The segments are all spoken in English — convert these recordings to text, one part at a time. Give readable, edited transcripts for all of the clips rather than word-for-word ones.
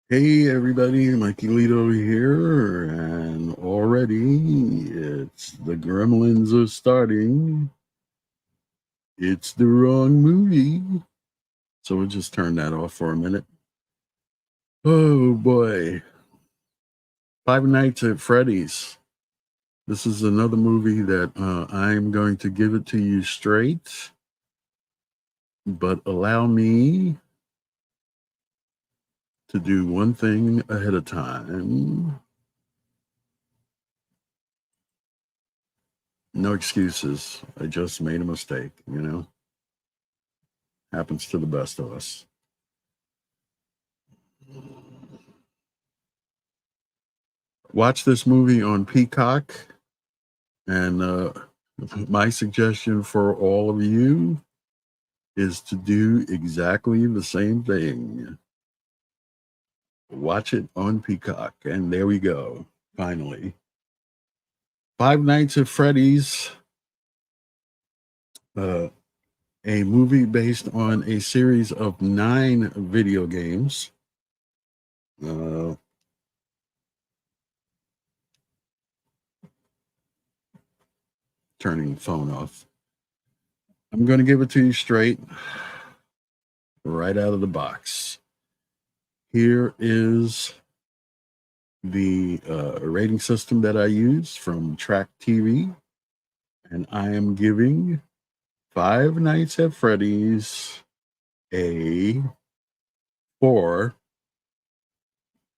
Hey everybody, Mikeylito here, and already it's the Gremlins are starting. It's the wrong movie. So we'll just turn that off for a minute. Oh boy. Five Nights at Freddy's. This is another movie that I'm going to give it to you straight, but allow me to do one thing ahead of time. No excuses. I just made a mistake, you know? Happens to the best of us. Watch this movie on Peacock, and my suggestion for all of you is to do exactly the same thing. Watch it on Peacock, and there we go, finally. Five Nights at Freddy's, a movie based on a series of 9 video games. Turning the phone off. I'm going to give it to you straight, right out of the box. Here is the rating system that I use from Track TV, and I am giving Five Nights at Freddy's a 4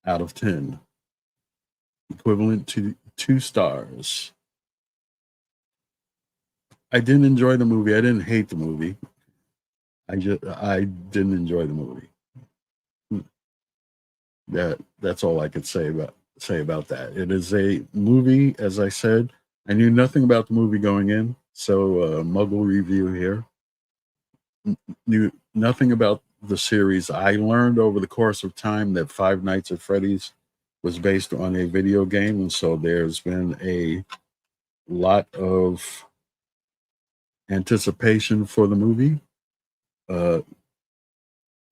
out of 10, equivalent to 2 stars. I didn't enjoy the movie. I didn't hate the movie. I didn't enjoy the movie. That's all I could say about that. It is a movie, as I said. I knew nothing about the movie going in, so muggle review here. Knew nothing about the series. I learned over the course of time that Five Nights at Freddy's was based on a video game, and so there's been a lot of anticipation for the movie.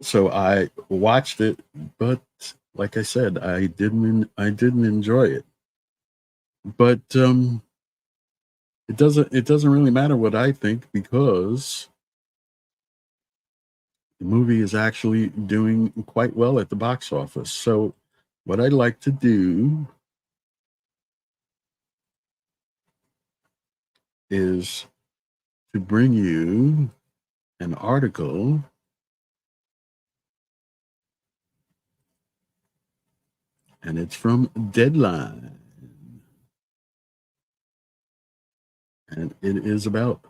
So I watched it, but like I said, I didn't enjoy it. But it doesn't really matter what I think, because the movie is actually doing quite well at the box office. So what I'd like to do is to bring you an article and it's from Deadline. And it is about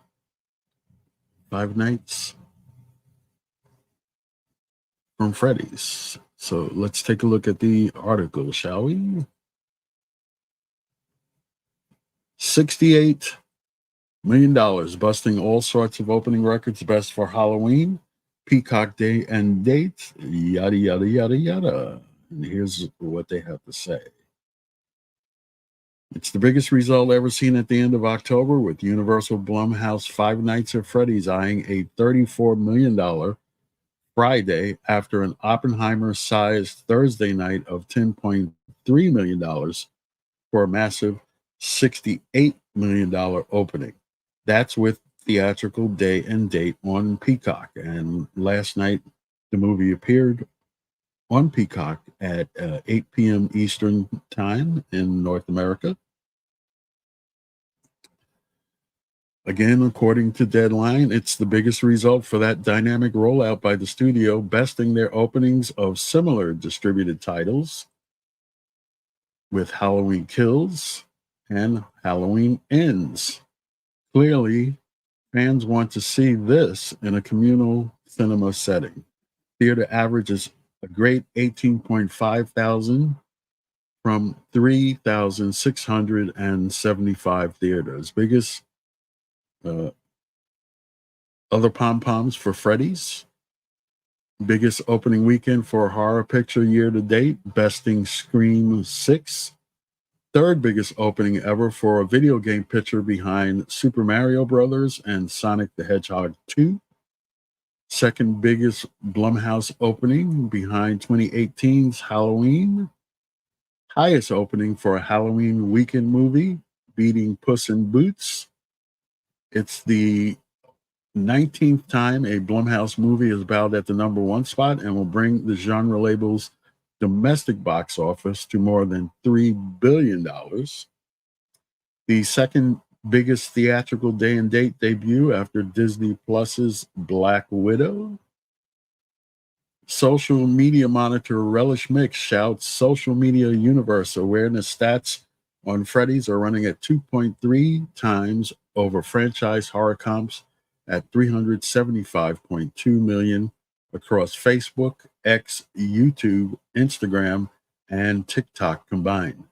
Five Nights from Freddy's. So let's take a look at the article, shall we? $68 million, busting all sorts of opening records, best for Halloween, Peacock Day and date, yada, yada, yada, yada. And here's what they have to say. It's the biggest result ever seen at the end of October, with Universal Blumhouse Five Nights at Freddy's eyeing a $34 million Friday after an Oppenheimer-sized Thursday night of $10.3 million for a massive $68 million opening. That's with theatrical day and date on Peacock. And last night, the movie appeared on Peacock at 8 p.m. Eastern Time in North America. Again, according to Deadline, it's the biggest result for that dynamic rollout by the studio, besting their openings of similar distributed titles with Halloween Kills and Halloween Ends. Clearly, fans want to see this in a communal cinema setting. Theater averages a great 18.5 thousand from 3,675 theaters. Biggest Other pom-poms for Freddy's. Biggest opening weekend for a horror picture year to date, besting Scream 6. Third biggest opening ever for a video game picture behind Super Mario Brothers and Sonic the Hedgehog 2. Second biggest Blumhouse opening behind 2018's Halloween. Highest opening for a Halloween weekend movie, beating Puss in Boots. It's the 19th time a Blumhouse movie is bowed at the number one spot and will bring the genre label's domestic box office to more than $3 billion. The second biggest theatrical day and date debut after Disney Plus's Black Widow. Social media monitor Relish Mix shouts social media universe awareness stats on Freddy's are running at 2.3 times over franchise horror comps at 375.2 million across Facebook, X, YouTube, Instagram, and TikTok combined.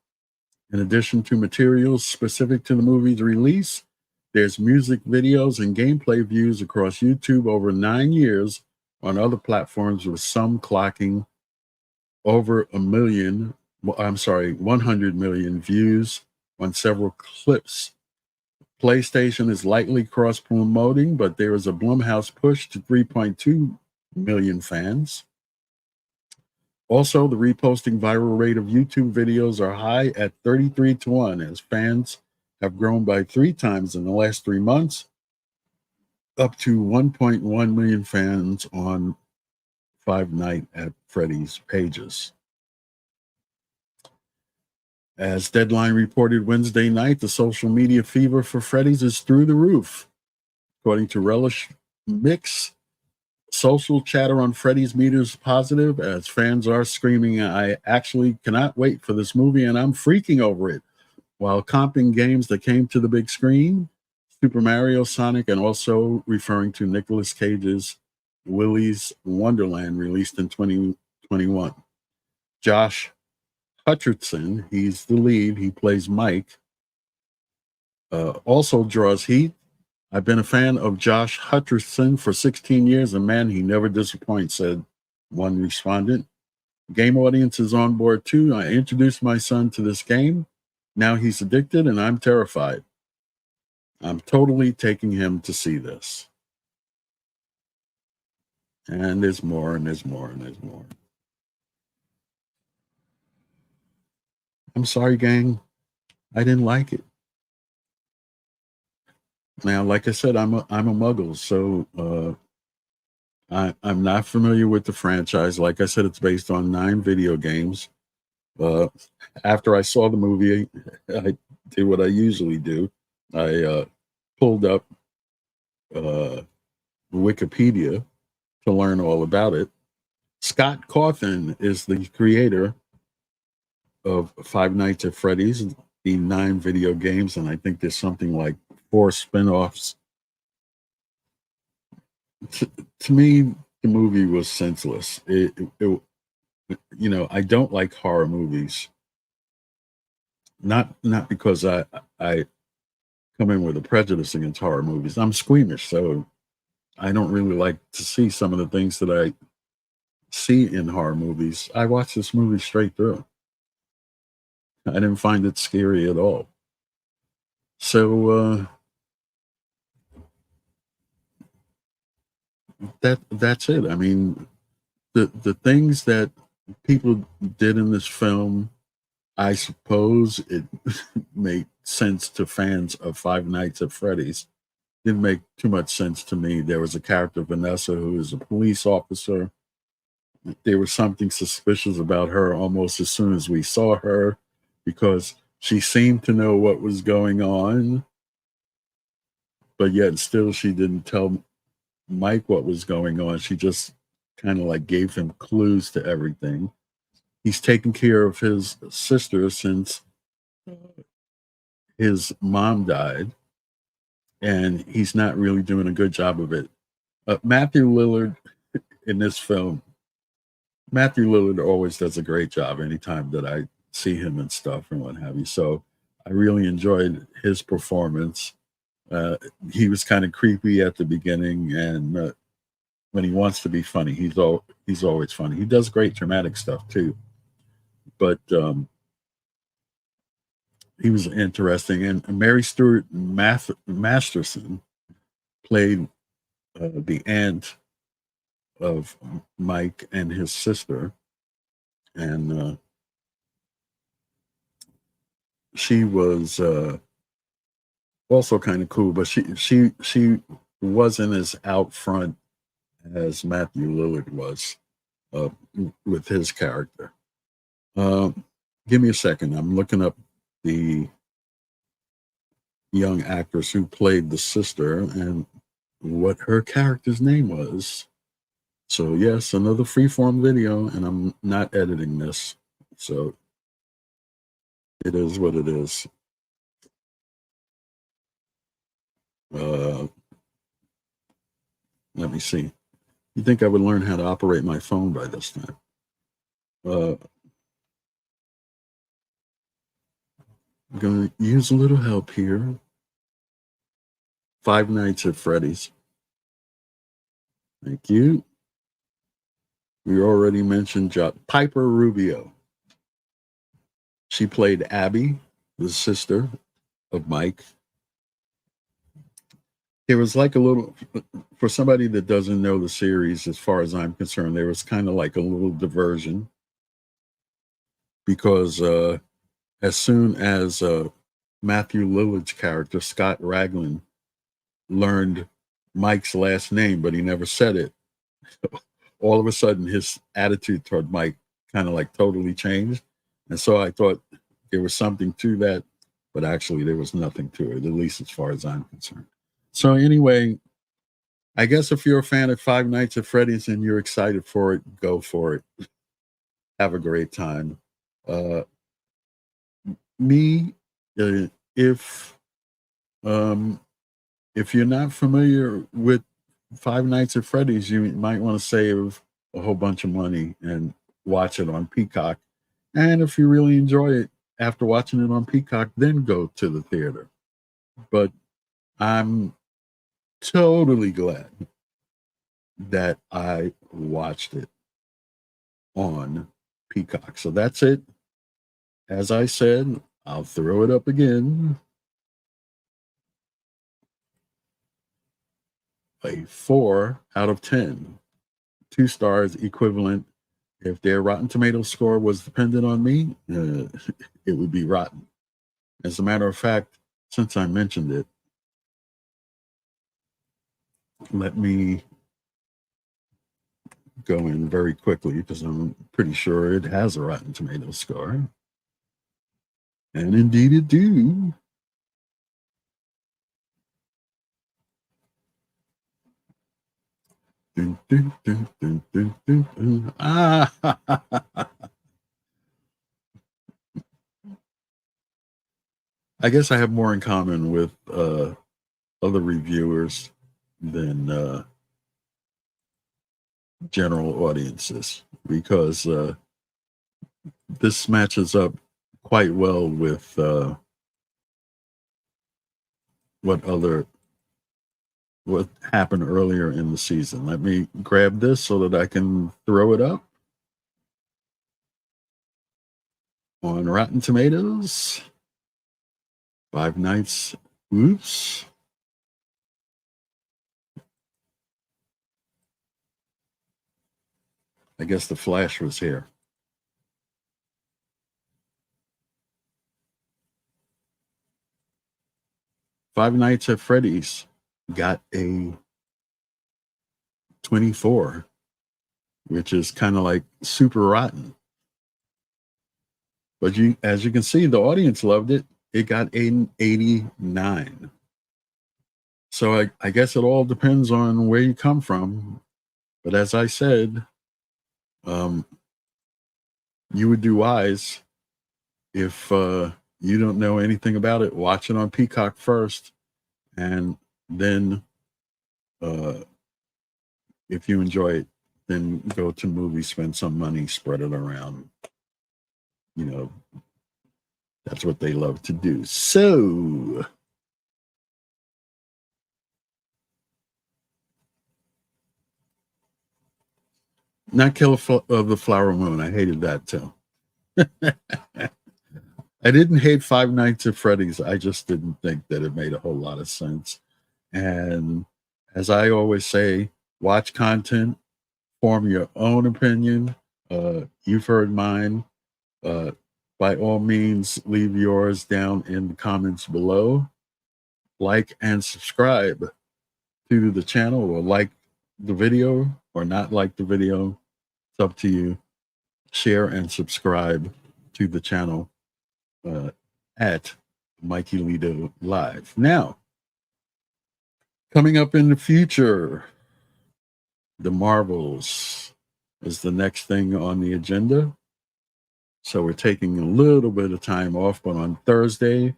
In addition to materials specific to the movie's release, there's music videos and gameplay views across YouTube over 9 years on other platforms, with some clocking over 100 million views on several clips. PlayStation is lightly cross-promoting, but there is a Blumhouse push to 3.2 million fans. Also, the reposting viral rate of YouTube videos are high at 33-1, as fans have grown by 3 times in the last 3 months, up to 1.1 million fans on Five Nights at Freddy's pages. As Deadline reported Wednesday night, the social media fever for Freddy's is through the roof. According to Relish Mix, social chatter on Freddy's meters positive, as fans are screaming, "I actually cannot wait for this movie and I'm freaking over it," while comping games that came to the big screen, Super Mario, Sonic, and also referring to Nicolas Cage's Willy's Wonderland, released in 2021. Josh Hutcherson, he's the lead, he plays Mike, also draws heat. "I've been a fan of Josh Hutcherson for 16 years, and man, he never disappoints," said one respondent. "Game audience is on board too. I introduced my son to this game. Now he's addicted, and I'm terrified. I'm totally taking him to see this." And there's more, and there's more, and there's more. I'm sorry, gang. I didn't like it. Now, like I said, I'm a muggle, so I'm not familiar with the franchise. Like I said, it's based on 9 video games. After I saw the movie, I did what I usually do. I pulled up Wikipedia to learn all about it. Scott Cawthon is the creator of Five Nights at Freddy's, the 9 video games, and I think there's something like 4 spin-offs. To me, the movie was senseless. I don't like horror movies. Not because I come in with a prejudice against horror movies. I'm squeamish, so I don't really like to see some of the things that I see in horror movies. I watched this movie straight through. I didn't find it scary at all. So that's it. I mean, the things that people did in this film, I suppose it made sense to fans of Five Nights at Freddy's. Didn't make too much sense to me. There was a character, Vanessa, who is a police officer. There was something suspicious about her almost as soon as we saw her, because she seemed to know what was going on, but yet still she didn't tell Mike what was going on. She just kind of like gave him clues to everything. He's taken care of his sister since his mom died, and he's not really doing a good job of it. Matthew Lillard in this film, Matthew Lillard always does a great job anytime that I see him and stuff and what have you. So I really enjoyed his performance. He was kind of creepy at the beginning, and when he wants to be funny, he's always funny. He does great dramatic stuff too, but he was interesting. And Mary Stuart Masterson played the aunt of Mike and his sister, and she was also kind of cool, but she wasn't as out front as Matthew Lillard was with his character. Give me a second. I'm looking up the young actress who played the sister and what her character's name was. So yes, another freeform video, and I'm not editing this, so it is what it is. Let me see. You think I would learn how to operate my phone by this time? I'm going to use a little help here. Five Nights at Freddy's. Thank you. We already mentioned Piper Rubio. She played Abby, the sister of Mike. It was like a little, for somebody that doesn't know the series, as far as I'm concerned, there was kind of like a little diversion, because as soon as Matthew Lillard's character, Scott Raglan, learned Mike's last name, but he never said it, all of a sudden his attitude toward Mike kind of like totally changed. And so I thought there was something to that, but actually there was nothing to it, at least as far as I'm concerned. So anyway, I guess if you're a fan of Five Nights at Freddy's and you're excited for it, go for it. Have a great time. If you're not familiar with Five Nights at Freddy's, you might want to save a whole bunch of money and watch it on Peacock. And if you really enjoy it after watching it on Peacock, then go to the theater. But I'm totally glad that I watched it on Peacock. So that's it. As I said, I'll throw it up again. A 4 out of 10. 2 stars equivalent. If their Rotten Tomatoes score was dependent on me, it would be rotten. As a matter of fact, since I mentioned it, let me go in very quickly, because I'm pretty sure it has a Rotten Tomatoes score. And indeed it do. Dun, dun, dun, dun, dun, dun, dun. Ah! I guess I have more in common with other reviewers than general audiences, because this matches up quite well with what happened earlier in the season. Let me grab this so that I can throw it up on Rotten Tomatoes. Five Nights. Oops. I guess the flash was here. Five Nights at Freddy's got a 24, which is kind of like super rotten. But as you can see, the audience loved it. It got an 89. So I guess it all depends on where you come from. But as I said, you would do wise if you don't know anything about it. Watch it on Peacock first, and then if you enjoy it, then go to movies, spend some money, spread it around. You know, that's what they love to do. So Not Kill of the Flower Moon. I hated that too. I didn't hate Five Nights at Freddy's. I just didn't think that it made a whole lot of sense. And as I always say, watch content, form your own opinion. You've heard mine. By all means, leave yours down in the comments below. Like and subscribe to the channel, or like the video or not like the video. It's up to you. Share and subscribe to the channel at Mikeylito Live. Now, coming up in the future, the Marvels is the next thing on the agenda. So we're taking a little bit of time off, but on Thursday,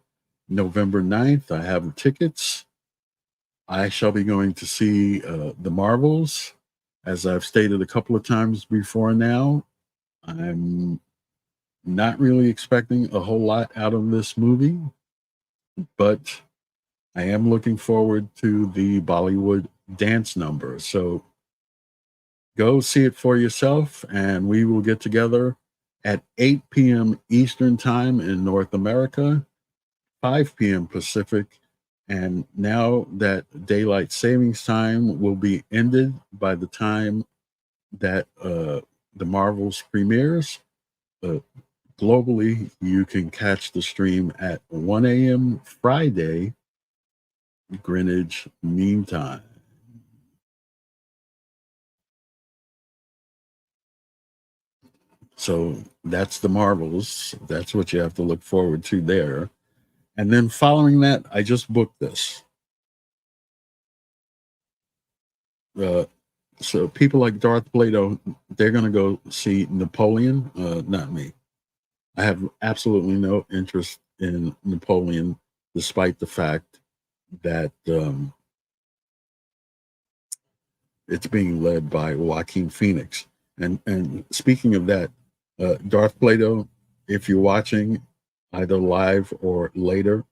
November 9th, I have the tickets. I shall be going to see the Marvels. As I've stated a couple of times before now, I'm not really expecting a whole lot out of this movie, but I am looking forward to the Bollywood dance number. So go see it for yourself, and we will get together at 8 p.m. Eastern Time in North America, 5 p.m. Pacific. And now that daylight savings time will be ended by the time that the Marvels premieres, globally, you can catch the stream at 1 a.m. Friday, Greenwich Mean Time. So that's the Marvels. That's what you have to look forward to there. And then following that, I just booked this. So people like Darth Plato, they're going to go see Napoleon, not me. I have absolutely no interest in Napoleon, despite the fact that it's being led by Joaquin Phoenix. And speaking of that, Darth Plato, if you're watching either live or later,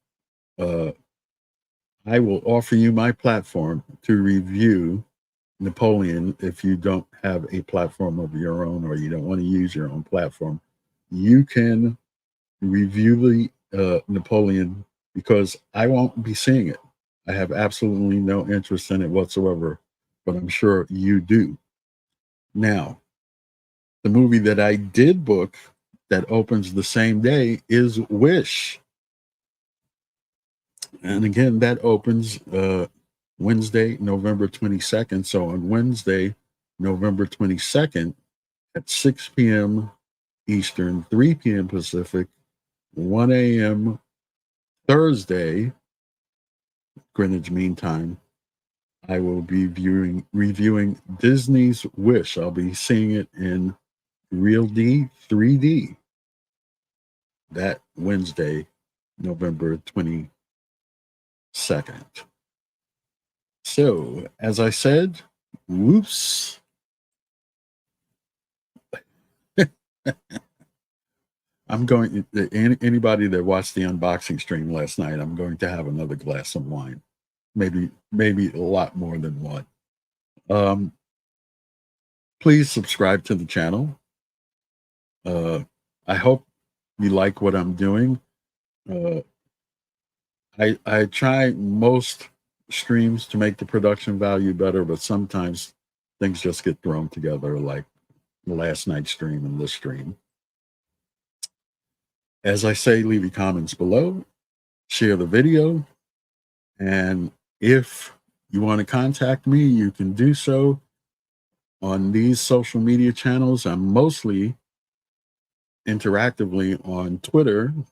I will offer you my platform to review Napoleon. If you don't have a platform of your own, or you don't want to use your own platform, you can review the Napoleon, because I won't be seeing it. I have absolutely no interest in it whatsoever, but I'm sure you do. Now, the movie that I did book that opens the same day is Wish. And again, that opens Wednesday, November 22nd. So on Wednesday, November 22nd at 6 p.m. Eastern, 3 p.m. Pacific, 1 a.m. Thursday, Greenwich Mean Time, I will be reviewing Disney's Wish. I'll be seeing it in Real D 3D that Wednesday, November 22nd. So, as I said, whoops. I'm going, anybody that watched the unboxing stream last night, I'm going to have another glass of wine. Maybe a lot more than one. Please subscribe to the channel. I hope you like what I'm doing. I try most streams to make the production value better, but sometimes things just get thrown together, like last night's stream and this stream. As I say, leave your comments below, share the video, and if you want to contact me, you can do so on these social media channels. I'm mostly interactively on Twitter/X,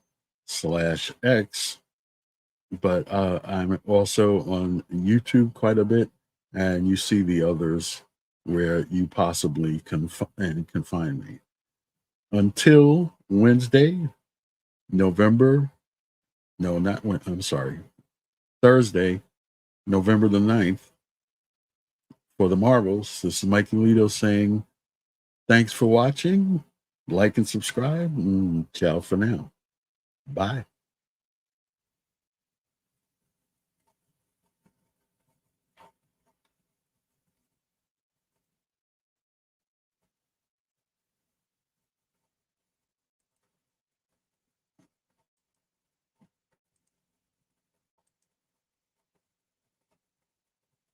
but I'm also on YouTube quite a bit, and you see the others where you possibly can find me. Until Wednesday, Thursday, November the 9th, for the Marvels, this is Mikeylito saying thanks for watching, like and subscribe, and ciao for now. Bye.